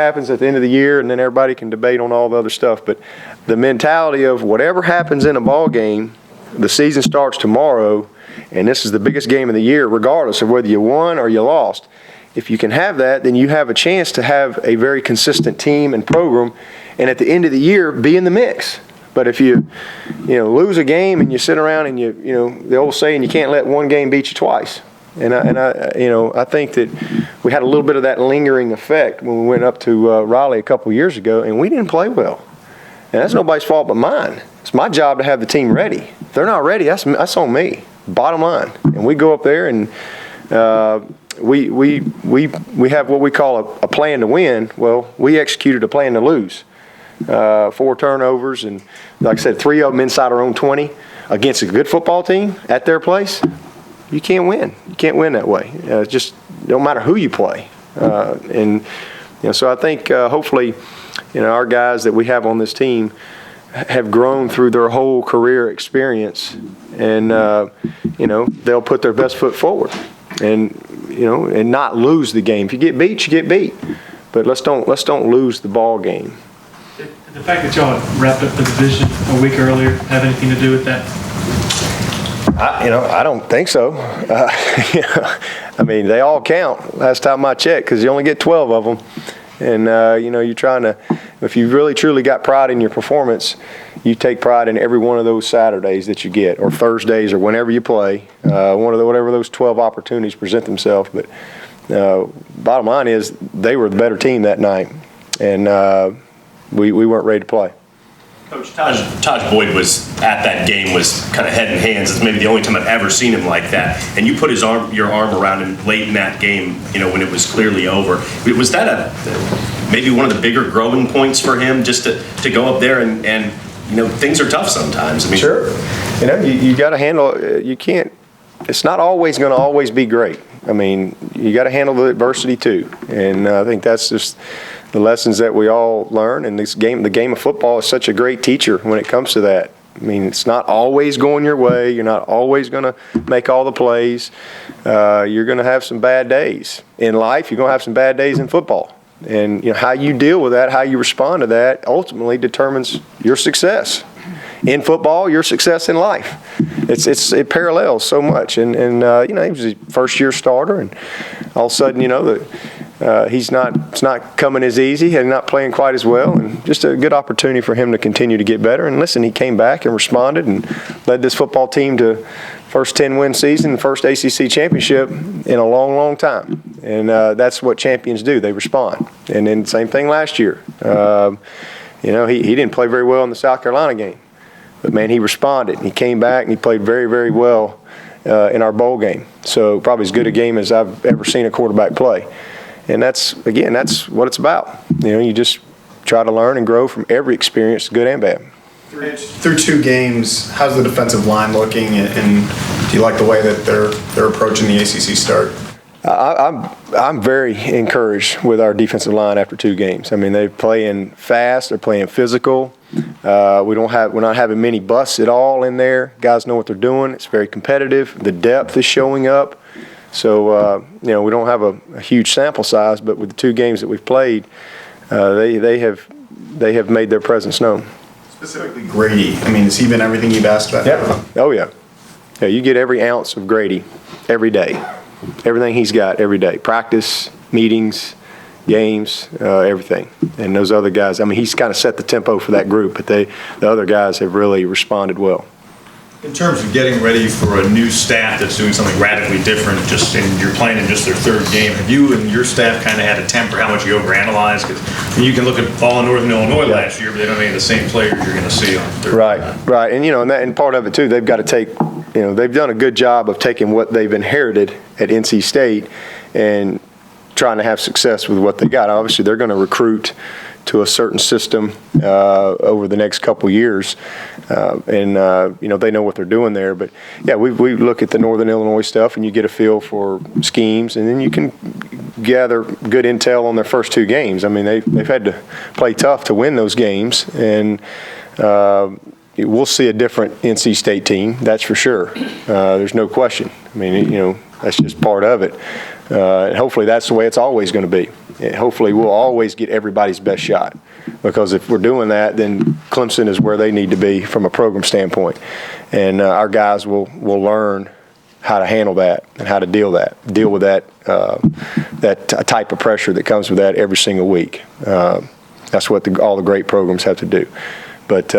happens at the end of the year, and then everybody can debate on all the other stuff. But the mentality of whatever happens in a ball game, the season starts tomorrow, and this is the biggest game of the year, regardless of whether you won or you lost. If you can have that, then you have a chance to have a very consistent team and program, and at the end of the year, be in the mix. But if you lose a game and you sit around and the old saying, you can't let one game beat you twice. And I think that we had a little bit of that lingering effect when we went up to Raleigh a couple years ago, and we didn't play well. And that's nobody's fault but mine. It's my job to have the team ready. If they're not ready, that's on me. Bottom line. And we go up there and we have what we call a plan to win. Well, we executed a plan to lose. 4 turnovers, and like I said, 3 of them inside our own 20 against a good football team at their place. You can't win. You can't win that way. It just don't matter who you play. So I think hopefully, our guys that we have on this team have grown through their whole career experience, and they'll put their best foot forward, and not lose the game. If you get beat, you get beat, but let's don't lose the ball game. Did the fact that y'all wrapped up the division a week earlier have anything to do with that? I don't think so. I mean, they all count. Last time I checked, because you only get 12 of them. And, you're trying to, if you really truly got pride in your performance, you take pride in every one of those Saturdays that you get, or Thursdays, or whenever you play, whatever those 12 opportunities present themselves. But bottom line is they were the better team that night, and we weren't ready to play. Coach, Taj Boyd was at that game, was kind of head in hands. It's maybe the only time I've ever seen him like that. And you put your arm around him late in that game, when it was clearly over. Was that maybe one of the bigger growing points for him, just to go up there and things are tough sometimes? I mean, sure. You got to handle. You can't. It's not always going to always be great. I mean, you got to handle the adversity too, and I think that's just the lessons that we all learn. And the game of football is such a great teacher when it comes to that. I mean, it's not always going your way. You're not always going to make all the plays. You're going to have some bad days in life. You're going to have some bad days in football. And how you deal with that, how you respond to that, ultimately determines your success in football, your success in life. It parallels so much. And he was a first-year starter, and all of a sudden, it's not coming as easy and not playing quite as well, and just a good opportunity for him to continue to get better. And listen, he came back and responded and led this football team to first 10-win season, first ACC championship in a long, long time. And that's what champions do. They respond. And then same thing last year. He didn't play very well in the South Carolina game, but man, he responded. He came back and he played very, very well in our bowl game. So probably as good a game as I've ever seen a quarterback play. And that's what it's about. You just try to learn and grow from every experience, good and bad. Through 2 games, how's the defensive line looking, and do you like the way that they're approaching the ACC start? I'm very encouraged with our defensive line after 2 games. I mean, they're playing fast, they're playing physical. We're not having many busts at all in there. Guys know what they're doing. It's very competitive. The depth is showing up. So, we don't have a huge sample size, but with the 2 games that we've played, they have made their presence known. Specifically Grady. I mean, has he been everything you've asked about? Yeah. Oh, yeah. Yeah, you get every ounce of Grady every day. Everything he's got every day. Practice, meetings, games, everything. And those other guys, I mean, he's kind of set the tempo for that group, but the other guys have really responded well. In terms of getting ready for a new staff that's doing something radically different, you're playing in just their 3rd game, have you and your staff kind of had a temper how much you overanalyze? Because you can look at all Northern Illinois last year, but they don't have any of the same players you're going to see on Thursday. Right. And part of it too, they've got to take, they've done a good job of taking what they've inherited at NC State and trying to have success with what they got. Obviously, they're going to recruit to a certain system over the next couple years, and they know what they're doing there. But yeah, we look at the Northern Illinois stuff, and you get a feel for schemes, and then you can gather good intel on their first 2 games. I mean, they've had to play tough to win those games, and we'll see a different NC State team, that's for sure. There's no question. I mean, That's just part of it. And hopefully that's the way it's always going to be. And hopefully we'll always get everybody's best shot, because if we're doing that, then Clemson is where they need to be from a program standpoint. And our guys will learn how to handle that and how to deal with that type of pressure that comes with that every single week. That's what all the great programs have to do. But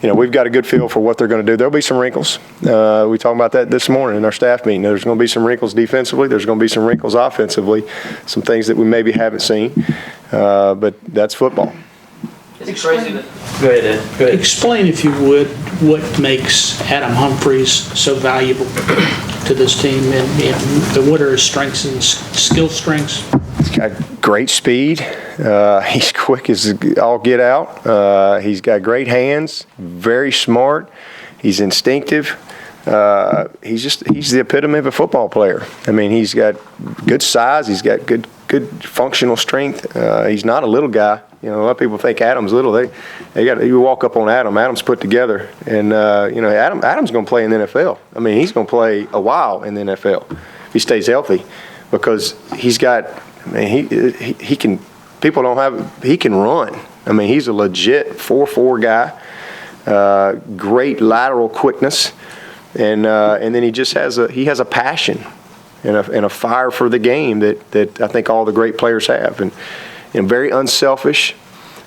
we've got a good feel for what they're going to do. There'll be some wrinkles. We talked about that this morning in our staff meeting. There's going to be some wrinkles defensively. There's going to be some wrinkles offensively, some things that we maybe haven't seen. But that's football. Is it crazy that? Go ahead, Ed. Go ahead. Explain, if you would, what makes Adam Humphries so valuable to this team, and what are his strengths and skill strengths? He's got great speed. He's quick as all get out. He's got great hands, very smart. He's instinctive. He's the epitome of a football player. I mean, he's got good size. He's got good functional strength. He's not a little guy. A lot of people think Adam's little. You walk up on Adam. Adam's put together, and Adam's going to play in the NFL. I mean, he's going to play a while in the NFL if he stays healthy, because he's got. I mean, he can. People don't have. He can run. I mean, he's a legit 4.4 guy. Great lateral quickness, and then he just has a passion and a fire for the game that I think all the great players have, and very unselfish.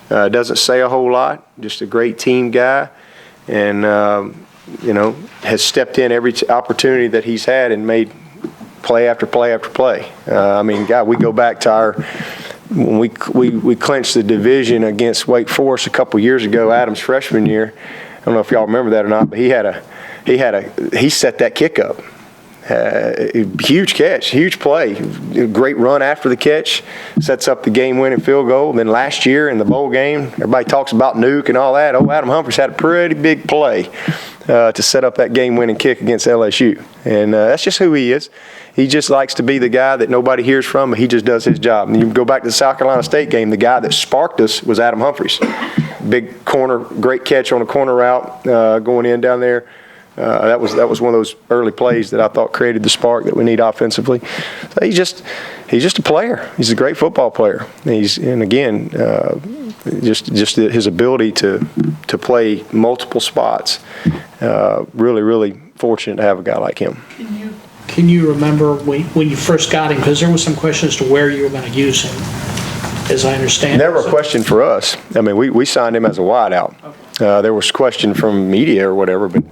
Doesn't say a whole lot. Just a great team guy, and has stepped in every opportunity that he's had and made play after play after play. I mean, God, we go back to when we clinched the division against Wake Forest a couple years ago, Adam's freshman year. I don't know if y'all remember that or not, but he set that kick up. Huge catch, huge play, great run after the catch, sets up the game-winning field goal. And then last year in the bowl game, everybody talks about Nuke and all that. Adam Humphries had a pretty big play to set up that game-winning kick against LSU. And that's just who he is. He just likes to be the guy that nobody hears from, but he just does his job. And you go back to the South Carolina State game, the guy that sparked us was Adam Humphries. Big corner, great catch on a corner route going in down there. That was one of those early plays that I thought created the spark that we need offensively. So he's just a player. He's a great football player. Just his ability to play multiple spots. Really, really fortunate to have a guy like him. Can you remember when you first got him? Because there was some question as to where you were going to use him, as I understand. Never a question for us. I mean, we signed him as a wideout. There was question from media or whatever, but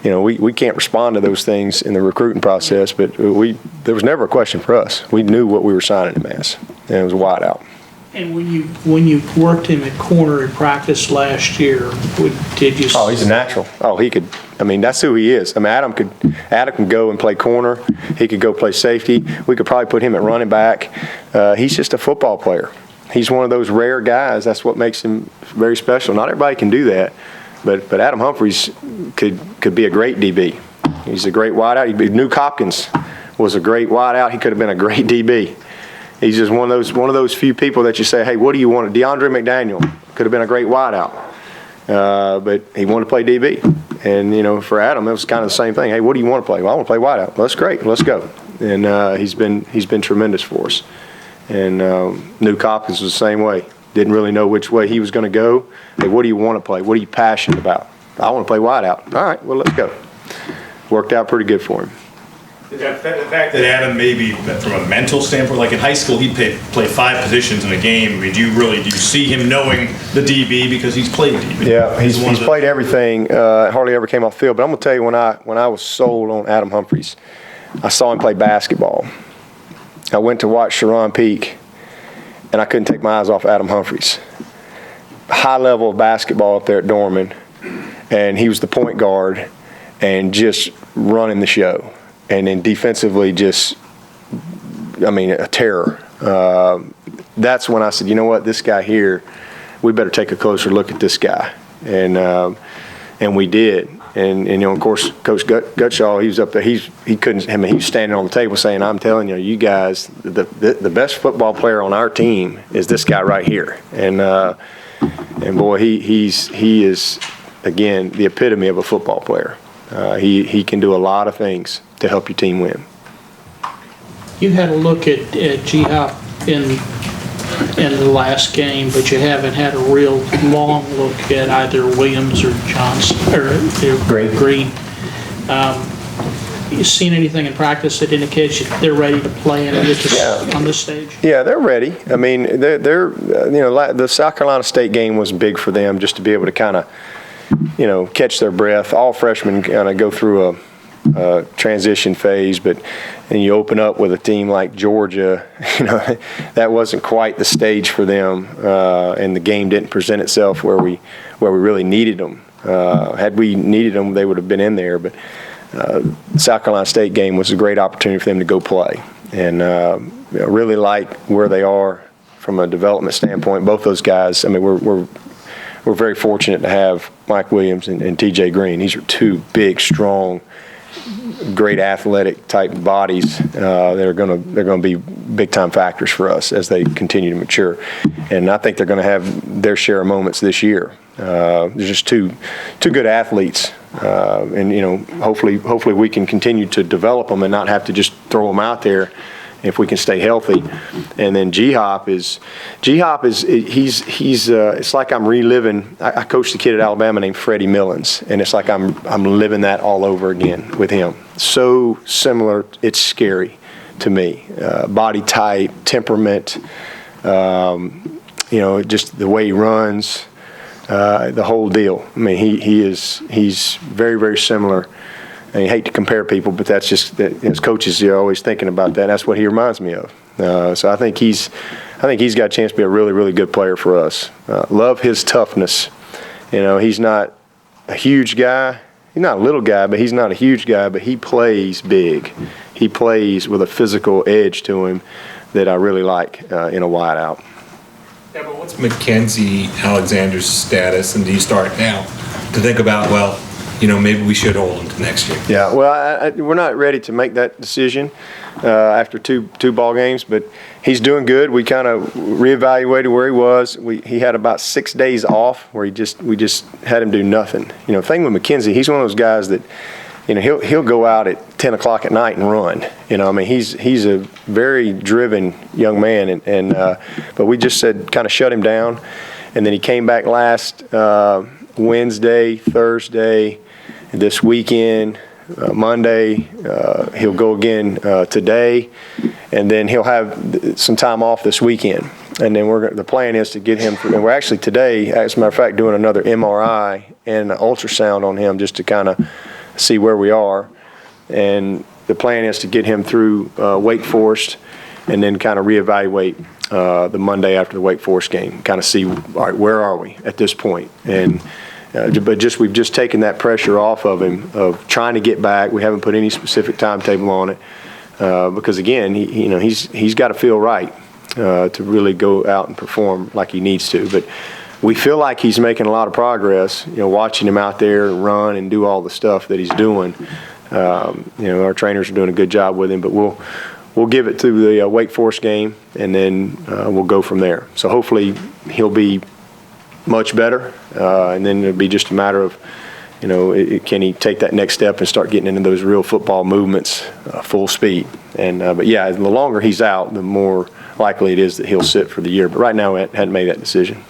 we can't respond to those things in the recruiting process. But there was never a question for us. We knew what we were signing him as, and it was a wideout. And when you worked him at corner in practice last year, did you? Oh, he's a natural. Oh, he could. I mean, that's who he is. I mean, Adam can go and play corner. He could go play safety. We could probably put him at running back. He's just a football player. He's one of those rare guys. That's what makes him very special. Not everybody can do that, but Adam Humphries could be a great DB. He's a great wideout. Nuke Hopkins was a great wideout. He could have been a great DB. He's just one of those few people that you say, hey, what do you want? DeAndre McDaniel could have been a great wideout, but he wanted to play DB. And for Adam, it was kind of the same thing. Hey, what do you want to play? Well, I want to play wideout. Well, that's great. Let's go. And he's been tremendous for us. And Nuke Hopkins was the same way. Didn't really know which way he was going to go. Hey, what do you want to play? What are you passionate about? I want to play wideout. All right, well, let's go. Worked out pretty good for him. The fact that Adam, maybe from a mental standpoint, like in high school, he'd play 5 positions in a game. I mean, do you see him knowing the DB because he's played DB? Yeah, he's played everything. Hardly ever came off the field. But I'm going to tell you, when I was sold on Adam Humphries, I saw him play basketball. I went to watch Sharon Peak, and I couldn't take my eyes off Adam Humphries. High level of basketball up there at Dorman, and he was the point guard and just running the show. And then defensively, a terror. That's when I said, you know what, this guy here, we better take a closer look at this guy. And we did. And of course, Coach Gutshaw, he was up there. He couldn't. I mean, he was standing on the table saying, "I'm telling you, you guys, the best football player on our team is this guy right here." And boy, he is again the epitome of a football player. He can do a lot of things to help your team win. You had a look at G-Hop in the last game, but you haven't had a real long look at either Williams or Johnson, or Green. You seen anything in practice that indicates they're ready to play on this stage? Yeah, they're ready. I mean, they're the South Carolina State game was big for them, just to be able to kind of, catch their breath. All freshmen kind of go through a transition phase, and you open up with a team like Georgia, that wasn't quite the stage for them, and the game didn't present itself where we really needed them. Had we needed them, they would have been in there, but the South Carolina State game was a great opportunity for them to go play, and really like where they are from a development standpoint. Both those guys, I mean, we're very fortunate to have Mike Williams and TJ Green. These are two big, strong, great athletic type bodies that are going to be big time factors for us as they continue to mature, and I think they're going to have their share of moments this year. They're just two good athletes, and hopefully we can continue to develop them and not have to just throw them out there if we can stay healthy. And then G-Hop is it's like I'm reliving. I coached a kid at Alabama named Freddie Millens, and it's like I'm living that all over again with him. So similar, it's scary to me. Body type, temperament, just the way he runs, the whole deal. I mean, he's very, very similar. And you hate to compare people, but that's just that. As coaches, you're always thinking about that. That's what he reminds me of. So I think he's got a chance to be a really, really good player for us. Love his toughness. He's not a huge guy. He's not a little guy, but he's not a huge guy. But he plays big. He plays with a physical edge to him that I really like in a wide out. Yeah, but what's Mackenzie Alexander's status, and do you start now to think about, well, maybe we should hold him to next year? Yeah, well, we're not ready to make that decision after two ball games, but he's doing good. We kind of reevaluated where he was. He had about 6 days off where we just had him do nothing. The thing with Mackenzie, he's one of those guys that he'll go out at 10 o'clock at night and run. I mean, he's a very driven young man, but we just said kind of shut him down, and then he came back last Wednesday, Thursday, this weekend, Monday. He'll go again today, and then he'll have some time off this weekend. And then the plan is to get him through. And we're actually today, as a matter of fact, doing another MRI and an ultrasound on him just to kind of see where we are. And the plan is to get him through Wake Forest, and then kind of reevaluate the Monday after the Wake Forest game, kind of see, all right, where are we at this point? And but we've just taken that pressure off of him of trying to get back. We haven't put any specific timetable on it because again, he's got to feel right to really go out and perform like he needs to. But we feel like he's making a lot of progress. Watching him out there run and do all the stuff that he's doing. Our trainers are doing a good job with him. But we'll give it to the Wake Forest game, and then we'll go from there. So hopefully he'll be much better, and then it'll be just a matter of, can he take that next step and start getting into those real football movements full speed. And but yeah, the longer he's out, the more likely it is that he'll sit for the year. But right now, we hadn't made that decision.